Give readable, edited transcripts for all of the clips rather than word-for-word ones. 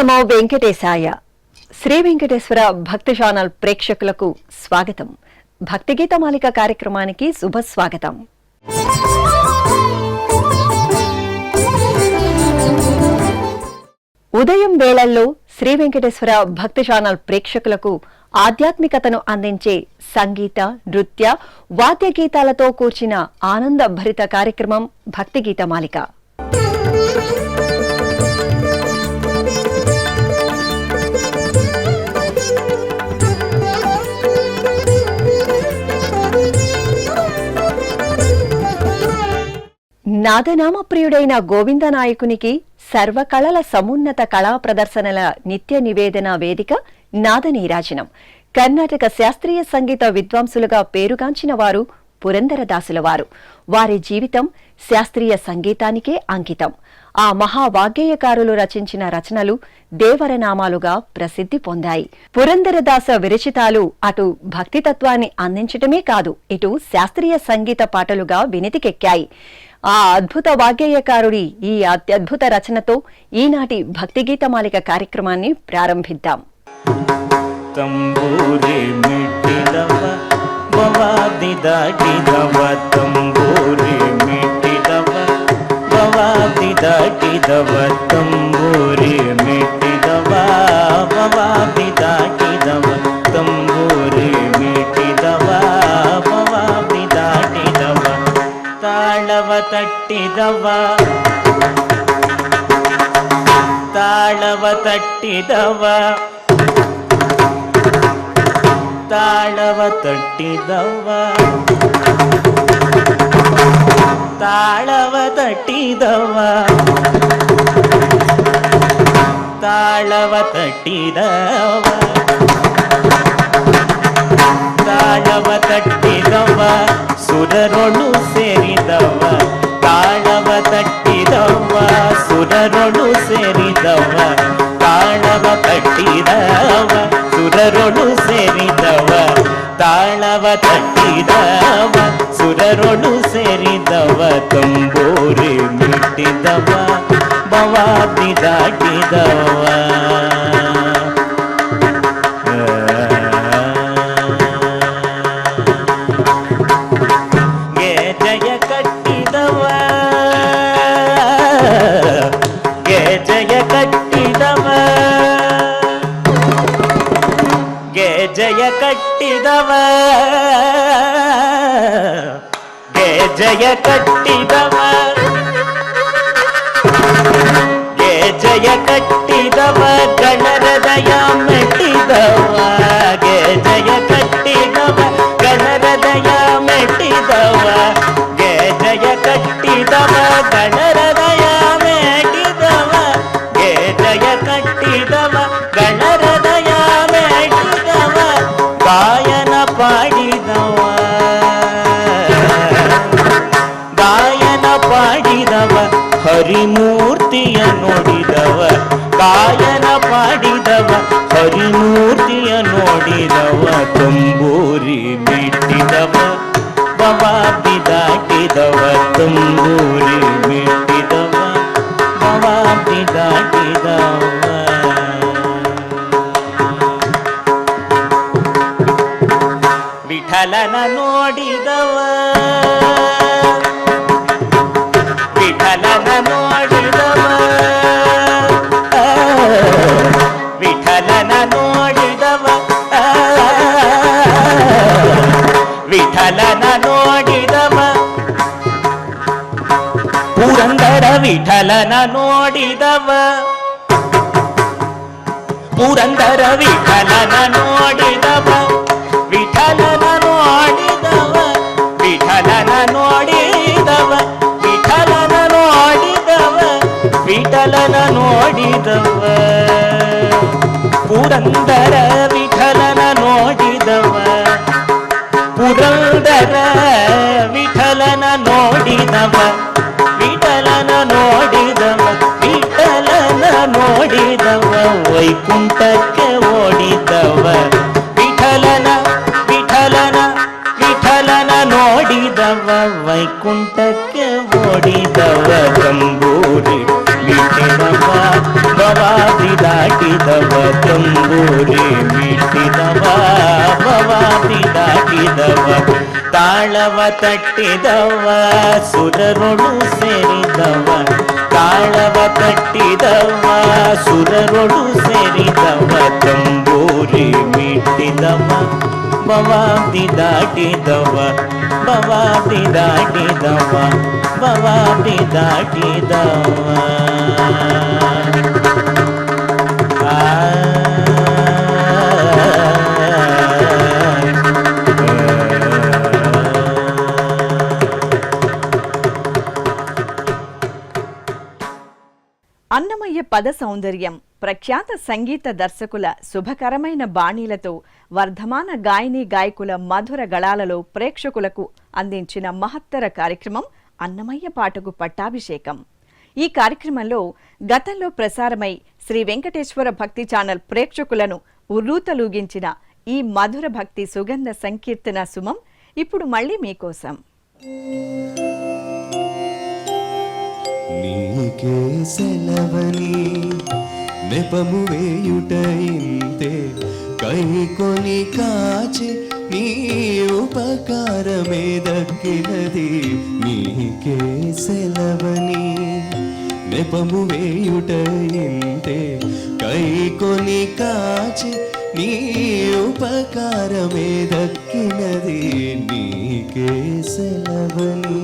నమో వెంకటేశాయ. శ్రీ వెంకటేశ్వర భక్తి ఛానల్ ప్రేక్షకులకు స్వాగతం. భక్తి గీతమాలిక కార్యక్రమానికి శుభస్వాగతం. ఉదయం వేళల్లో శ్రీ వెంకటేశ్వర భక్తి ఛానల్ ప్రేక్షకులకు ఆధ్యాత్మికతను అందించే సంగీత, నృత్య, వాద్య గీతాలతో కూర్చిన ఆనందభరిత కార్యక్రమం భక్తి గీతమాలిక. నాదనామ ప్రియుడైన గోవిందనాయకునికి సర్వకళల సమున్నత కళా ప్రదర్శనల నిత్య నివేదన వేదిక నాదనీరాజనం. కర్ణాటక శాస్త్రీయ సంగీత విద్వాంసులుగా పేరుగాంచిన వారు పురందరదాసుల వారు. వారి జీవితం శాస్త్రీయ సంగీతానికే అంకితం. ఆ మహావాగ్గేయకారులు రచించిన రచనలు దేవరనామాలుగా ప్రసిద్ధి పొందాయి. పురందరదాస విరచితాలు అటు భక్తితత్వాన్ని అందించటమే కాదు, ఇటు శాస్త్రీయ సంగీత పాటలుగా వినితికెక్కాయి. ఆ అద్భుత వాగ్గేయకారుడి ఈ అత్యద్భుత రచనతో ఈనాటి భక్తి గీతమాలిక కార్యక్రమాన్ని ప్రారంభిద్దాం. ತಂಬೂರಿ ಮಿಟ್ಟಿದವ ಬವಾದಿ ದಾಟಿದವ ತಂಬೂರಿ ಮಿಟ್ಟಿದವ ಬವಾದಿ ದಾಟಿದವ ತಂಬೂರಿ ಮಿಟ್ಟಿದವ ಬವಾದಿ ದಾಟಿದವ ತಂಬೂರಿ ಮಿಟ್ಟಿದವ ಬವಾದಿ ದಾಟಿದವ ತಾಳವ ತಟ್ಟಿದವ ತಾಳವ ತಟ್ಟಿದವ ತಾಳವ ತಟ್ಟಿದವ ತಾಳವ ತಟ್ಟಿದವ ತಾಳವ ತಟ್ಟಿದವ ತಾಳವ ತಟ್ಟಿದವ ಸುರರೊಳು ಸೇರಿದವ ತಾಳವ ತಟ್ಟಿದವ ಸುರರೊಳು ಸೇರಿದವ ತಾಳವ ತಟ್ಟಿದವ ಸುರರೊಳು ಸೇರಿದವ ತಾಳವ ತಟ್ಟಿದವ ಸುರರೊಳು ಸೇರಿದವ ತಂಬೂರಿ ಮಿಟ್ಟಿದವ ಬವಾದಿ ದಾಟಿದವ ಗೆ ಜಯ ಕಟ್ಟಿದವ ಗೆ ಜಯ ಕಟ್ಟಿದವ ಗೆ ಜಯ ಕಟ್ಟಿದವ ಗೆ ಜಯ ಕಟ್ಟಿದವ ಗೆ ಜಯ ಕಟ್ಟಿದವ ಗಣರದಯ ಮೆಟ್ಟಿದವ ಗೆ ಜಯ ಕಟ್ಟಿದವ ಗಣರದಯ ಮೆಟ್ಟಿದವ ಗೆ ಜಯ ಕಟ್ಟಿದವ ಗಣರದಯ ಮೆಟ್ಟಿದವ ಗೆ ಜಯ ಕಟ್ಟಿದವ ಗಣರದಯ ಗಾಯನ ಪಾಡಿದವ ಗಾಯನ ಪಾಡಿದವ ಹರಿಮೂರ್ತಿಯ ನೋಡಿದವ ಗಾಯನ ಪಾಡಿದವ ಹರಿಮೂರ್ತಿಯ ನೋಡಿದವ ತಂಬೂರಿ ಮಿಟ್ಟಿದವ ಬವಾದಿ ದಾಟಿದವ ತಂಬೂರಿ ಮಿಟ್ಟಿದವ ಬವಾದಿ ದಾಟಿದವ ವಿಠಲನ ನೋಡಿದವ ವಿಠಲನ ನೋಡಿದವ ವಿಠಲನ ನೋಡಿದವ ವಿಠಲನ ನೋಡಿದವ ಪುರಂದರ ವಿಠಲನ ನೋಡಿದವ ಪುರಂದರ ವಿಠಲನ ನೋಡಿದವ ವಿಠಲನ ನೋಡಿದವ ವಿಠಲನ ನೋಡಿದವ ವಿಠಲನ ನೋಡಿದವ ವಿಠಲನ ನೋಡಿದವ ಪುರಂದರ ವಿಠಲನ ನೋಡಿದವ ಪುರಂದರ ವಿಠಲನ ನೋಡಿದವ ವಿಠಲನ ನೋಡಿದವ ವಿಠಲನ ನೋಡಿದವ ವೈಕುಂಠಕ್ಕೆ ಓಡಿದವ ವಿಠಲನ ವಿಠಲನ ವಿಠಲನ ನೋಡಿದವ ವೈಕುಂಠಕ್ಕೆ ಓಡಿದವ ತಂಬೂರಿ ಮಿಟ್ಟಿದವ ಬವಾದಿ ದಾಟಿ ದಾಟಿದವ ತಂಬೂರಿ ಮೀಟಿದವ ಭವಾಬ್ದಿ ದಾಟಿದವ ತಾಳವ ತಟ್ಟಿದವ ಸುರರೊಳು ಸೇರಿದವ ತಾಳವ ತಟ್ಟಿದವ ಸುರರೊಳು ಸೇರಿದವ ತಂಬೂರಿ ಮೀಟಿದವ ಭವಾಬ್ದಿ ದಾಟಿದವ ಭವಾಬ್ದಿ ದಾಟಿದವ ಭವಾಬ್ದಿ ದಾಟಿದವ అన్నమయ్య పద సౌందర్యం ప్రఖ్యాత సంగీత దర్శకుల శుభకరమైన బాణీలతో వర్ధమాన గాయని గాయకుల మధుర గళాలలో ప్రేక్షకులకు అందించిన మహత్తర కార్యక్రమం అన్నమయ్య పాటకు పట్టాభిషేకం. ఈ కార్యక్రమంలో గతంలో ప్రసారమై శ్రీ వెంకటేశ్వర భక్తి ఛానల్ ప్రేక్షకులను ఉర్రూతలూగించిన ఈ మధుర భక్తి సుగంధ సంకీర్తన సుమం ఇప్పుడు మళ్ళీ మీకోసం. నీకే సెలవని నెపము వేయుట ఇంతే కైకొని కాచి నీ ఉపకారమే దక్కినది. నీకే సెలవని నెపము వేయుట ఇంతే కైకొని కాచి నీ ఉపకారమే దక్కినది. నీకే సెలవని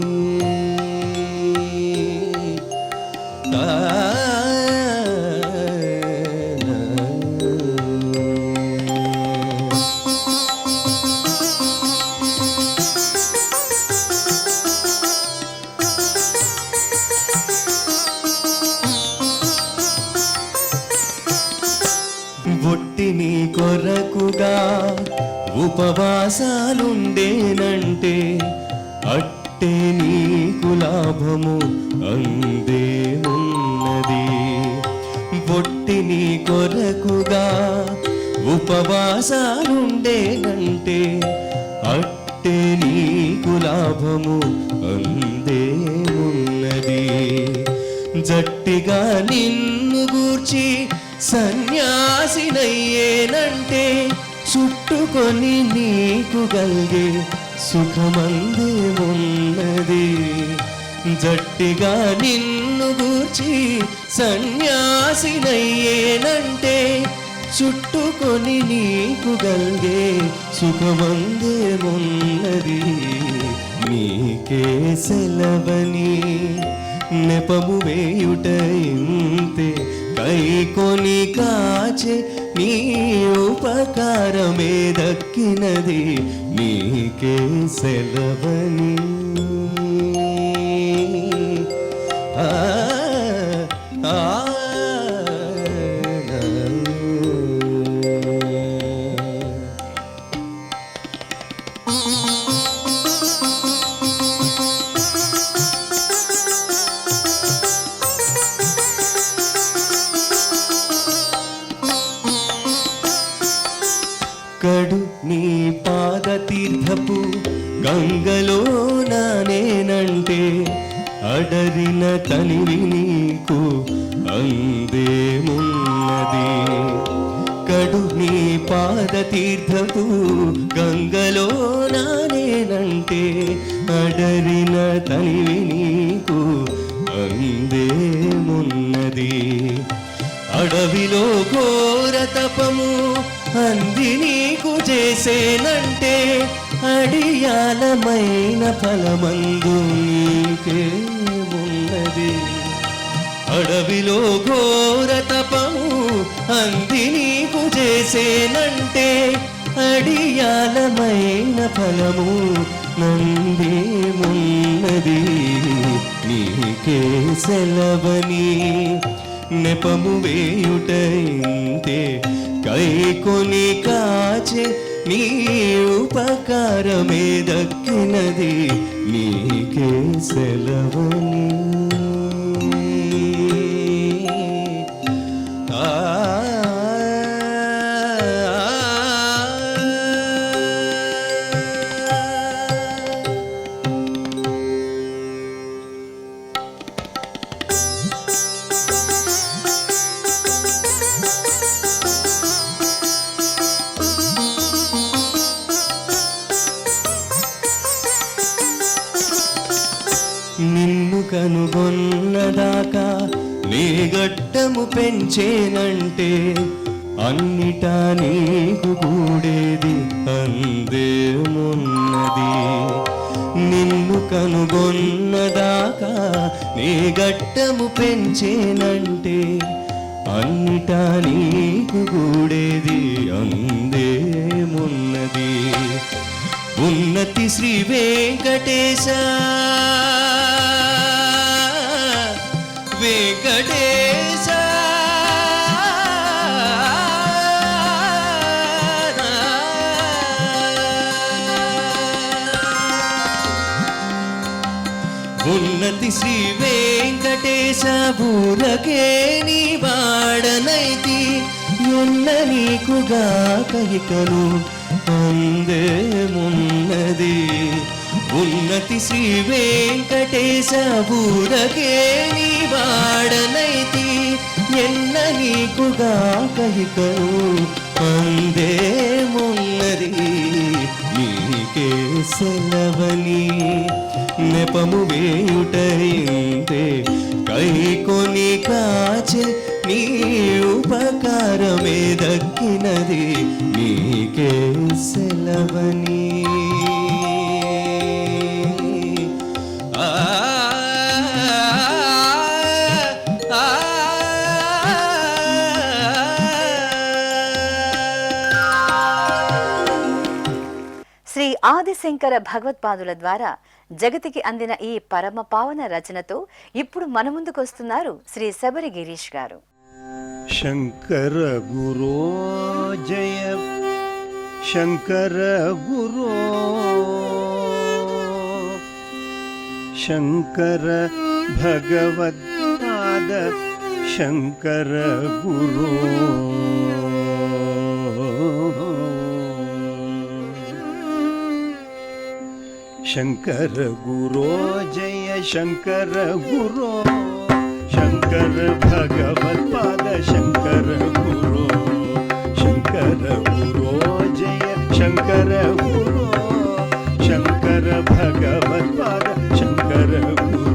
ఒట్టిని కొరకుగా ఉపవాసాలుండేనంటే అట్టే నీకు లాభము అందే ఉన్నది. ఒట్టిని కొరకుగా ఉపవాసాలుండేనంటే అట్టే నీకు లాభము అందే ఉన్నది. జట్టిగా నిన్ను గూర్చి సన్యాసినయ్యేనంటే చుట్టుకొని నీకు గల్గే సుఖమందే ఉన్నది. జట్టిగా నిన్ను గూర్చి సన్యాసినయ్యేనంటే చుట్టుకొని నీకు గల్గే సుఖమందే ఉన్నది. నీకే సెలవని నెపము వేయుట ఇంతే కైకొని కాచే నీ ఉపకారమే దక్కినది. నీకే సెలవని ఆ ఆ కడు నీ పాద తీర్థపు గంగలో నానేనంటే అడరిన తనివి నీకు అందేమున్నది. కడు నీ పాద తీర్థపు గంగలో నానేనంటే అడరిన తనివి నీకు అందేమున్నది. అడవిలో ఘోర తపము అంది నీకు చేసేనంటే అడియాలమైన ఫలమందు నీకే ఉన్నది. అడవిలో ఘోర తపము అంది నీకు చేసేనంటే అడియాలమైన ఫలము నందేమున్నది. నీకే సెలవని నెపము వేయుట ఇంతే కైకొని కాచే నీ ఉపకారమే దక్కినది. నీకే సెలవని నిన్ను కనుగొన్నదాకా నీ గట్టము పెంచేనంటే అన్నిటా నీకు కూడేది అందేమున్నది. నిన్ను కనుగొన్నదాకా నీ గట్టము పెంచేనంటే అన్నిటా నీకు కూడేది అందేమున్నది. ఉన్నతి శ్రీ వెంకటేశ వెంకటేశ ఉన్నతి శ్రీ వెంకటేశ ఊరకే నీ వాడనైతి ఎన్న నీకుగాక ఇకను అందేమున్నది. ఉన్నతి శ్రీ వెంకటేశ ఊరకే నీ వాడనైతి ఎన్న నీకుగాక ఇకను అందేమున్నది. నీకే సెలవని నెపము వేయుటైందే కైకొని కాచె నీ ఉపకారమే దక్కినది. నీకే సెలవని ఆ ఆ శ్రీ ఆదిశంకర భగవత్పాదుల ద్వారా జగతికి అందిన ఈ పరమ పావన రచనతో ఇప్పుడు మన ముందుకు వస్తున్నారు శ్రీ శబరి గిరీష్ గారు. శంకర గురో జయ శంకర గురో శంకర భగవత్పాద శంకర గురో శంకర గురో జయ శంకర గురో శంకర భగవత్పాద శంకర గురో శంకర గురో జయ శంకర గురో శంకర భగవత్పాద శంకర గురో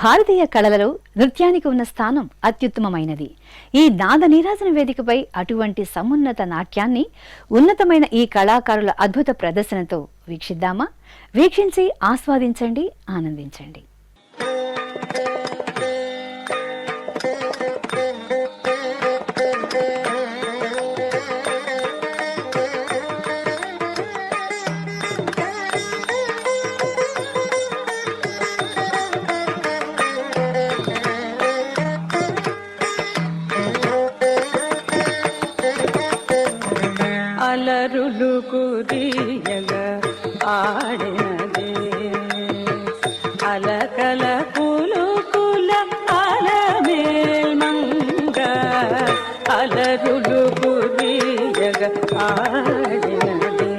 భారతీయ కళలలో నృత్యానికి ఉన్న స్థానం అత్యుత్తమమైనది. ఈ నాద నీరాజన వేదికపై అటువంటి సమున్నత నాట్యాన్ని ఉన్నతమైన ఈ కళాకారుల అద్భుత ప్రదర్శనతో వీక్షిద్దామా? వీక్షించి ఆస్వాదించండి, ఆనందించండి. అలరులు కురియగ ఆడినదే అలకల కులుకుల అలమేల్మంగ అలరులు కురియగ ఆడినదే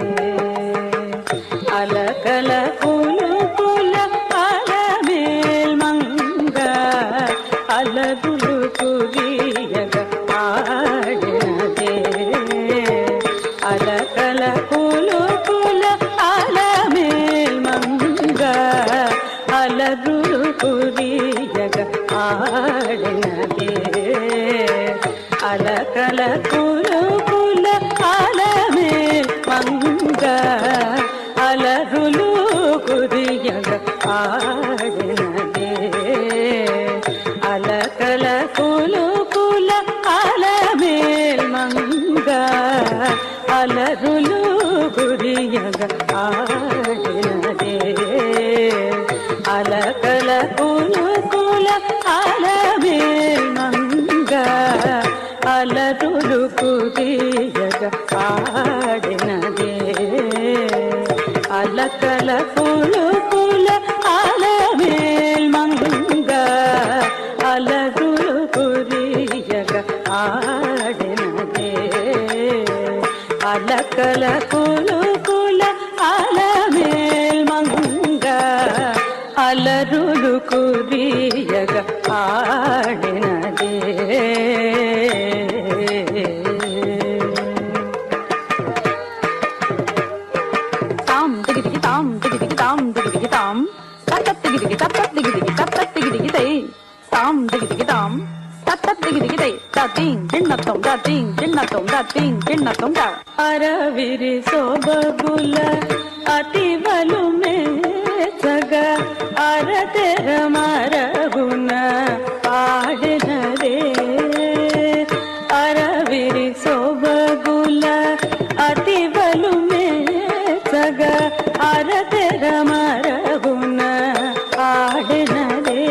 అలకల కులుకుల అలమేల్మంగ అలరులు కురియగ ఆడినదే అలకల కులుకుల అలమేల్మంగ అలరులు కురియగ ఆడినదే అలకల కులుకుల అలమేల్మంగ అలరులు కురియగ ఆడినదే అలకల కులుకుల అలమేల్మంగ అలరులు కురియగ ఆడినదే అలకల కులుకుల అలమేల్మంగ అలరులు కురియగ ఆడినదే అలకల కులుకుల అలమేల్మంగ అలరులు కురియగ ఆడినదే అలకల కులుకుల అలమేల్మంగ అలరులు కురియగ ఆడినదే తాం దిగి తాం దిగి తాం దిగి తాం తత్తదిగి తత్తదిగి తత్తదిగి తై తాం దిగి తాం తత్తదిగి తత్తిం చిన్నతం తత్తిం చిన్నతం తత్తిం చిన్నతం తా అరవిరి సోబగుల అతివలు మేచగ అరతెర మరగున ఆడినదే అరవిరి సోబగుల అతివలు మేచగ అరతెర మరగున ఆడినదే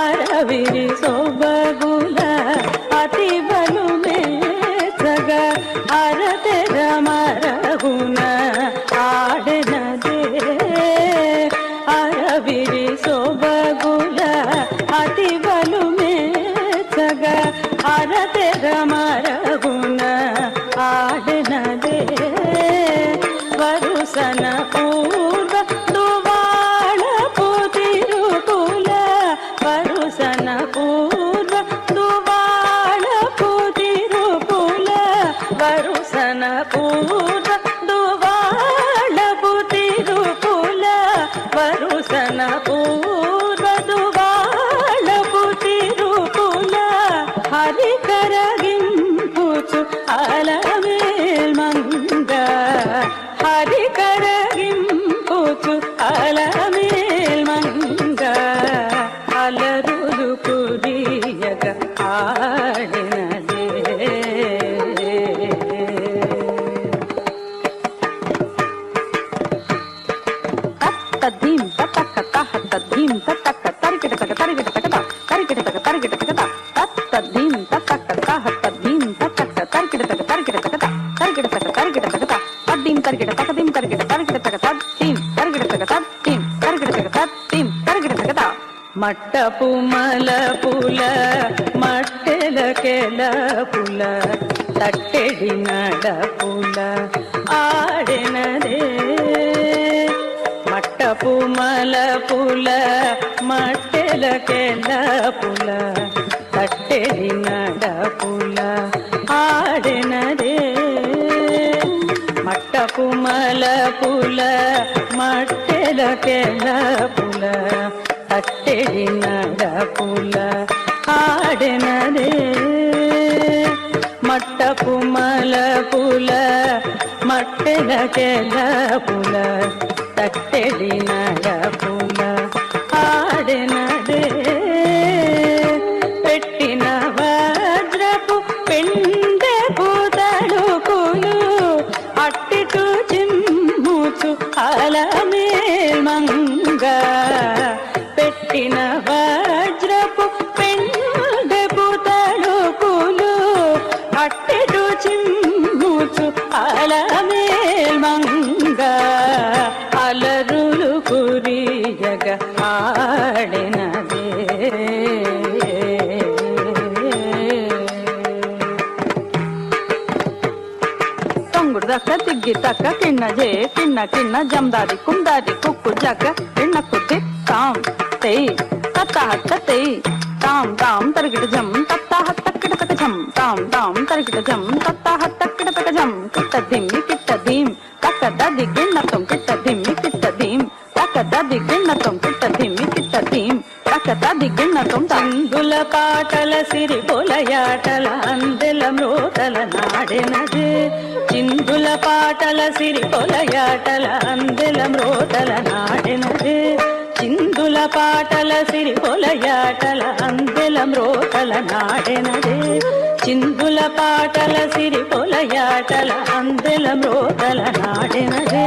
అరవిరి సోబగుల అతివలు మేచగ అరతెర మరగున ఆడినదే అరవిరి సోబగుల అతివలు మేచగ అరతెర మరగున ఆడినదే వరుసన పూర్వ దువాళపు తిరుకుల వరుసన పూర్వ దువాళపు తిరుకుల వరుసన పూర్వ దువాళపు తిరుకుల వరుసన పూర్వ దువాళపు తిరుకుల హరి కరగింపుచు అలమేల్మంగ హరి కరగింపుచు అలమేల్మంగ అలరులు కురియగ ఆడినదే తద్దీం తత్తక్క తహ తద్దీం తత్తక్క తరికిట తక తరికిట తకత తరికిట తక తరికిట తకత తద్దీం తత్తక్క తహ తద్దీం తత్తక్క తరికిట తక తరికిట తకత తరికిట తక తరికిట తకత తద్దీం తరికిట తకదీం తరికిట తరికిట తక తద్దీం తరికిట తక తద్దీం తరికిట తక తద్దీం తరికిట తకత మట్టపు మలపుల మట్టెలకెల పుల తట్టెడి నడపుల ఆడినదే మట్టపు మలపుల మట్టెలకెల పుల తట్టెడి నడపుల ఆడినదే మట్టపు మలపుల మట్టెలకెల పుల పూల ఆడెనదే మట్టపు మల పూల మట్టెల పూల తట్టెడి నడ పూల ఆడెనదే పెట్టిన వజ్రపు పెండె పూతడుకులు అట్టిటు చిమ్ముచు అలమేల్మంగ పెట్టిన వజ్రపు పెండె పూతడుకులు అట్టిటు చిమ్ముచు అలమేల్మంగ అలరులు కురియగ ఆడినదే తొంగుడు దక్క తిగ్గి తక్క కిన్న జే కిన్న కిన్న జందాది కుందాది కుక్కు జక్క కిన్న కుద్ది తాం తెయ్ తత్త హత్త తెయ్ తాం తాం తరిగిట జం తత్త హత్త కిటతక జం తాం తాం తరిగిట జం తత్త హత్త కిటతక జం కిట్ట దిమ్మి కిట్ట దీం తక్క దది గిన్నతం కిట్ట దిమ్మి కిట్ట దీం తక్క దది గిన్నతం కిట్ట దిమ్మి కిట్ట దీం తక్క దది గిన్నతం తందుల పాటల సిరి పొలయాటల అందెల మ్రోతల నాడెనదే చిందుల పాటల సిరి పొలయాటల అందెల మ్రోతల నాడెనదే చిందుల పాటల సిరి పొలయాటల అందెల మ్రోతల నాడెనదే చిందుల పాటల సిరి పొలయాటల అందెల మ్రోతల నాడెనదే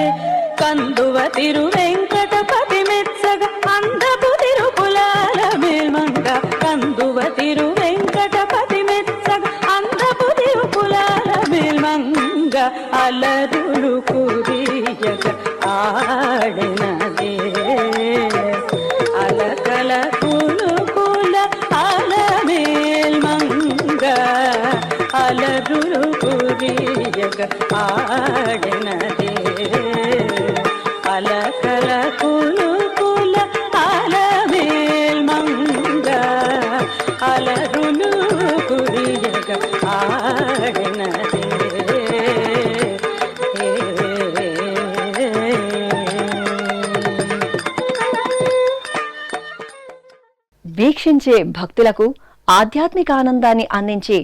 కందువ తిరు వెంకటపతి మెచ్చగ అందపు తిరుపులాల మేల్మంగ కందువ తిరు వెంకటపతి మెచ్చగ అందపు తిరుపులాల మేల్మంగ అలరులు కురియగ ఆడినదే అలకల కులుకుల అలమేల్మంగ అలరులు కురియగ ఆడినదే అలకల కులుకుల అలమేల్మంగ అలరులు కురియగ ఆడినదే వీక్షించే భక్తులకు ఆధ్యాత్మిక ఆనందాన్ని అందించే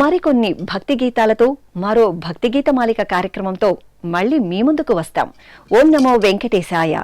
మరికొన్ని భక్తి గీతాలతో మరో భక్తి గీతమాలిక కార్యక్రమంతో మళ్ళీ మీ ముందుకు వస్తాం. ఓం నమో వెంకటేశాయ.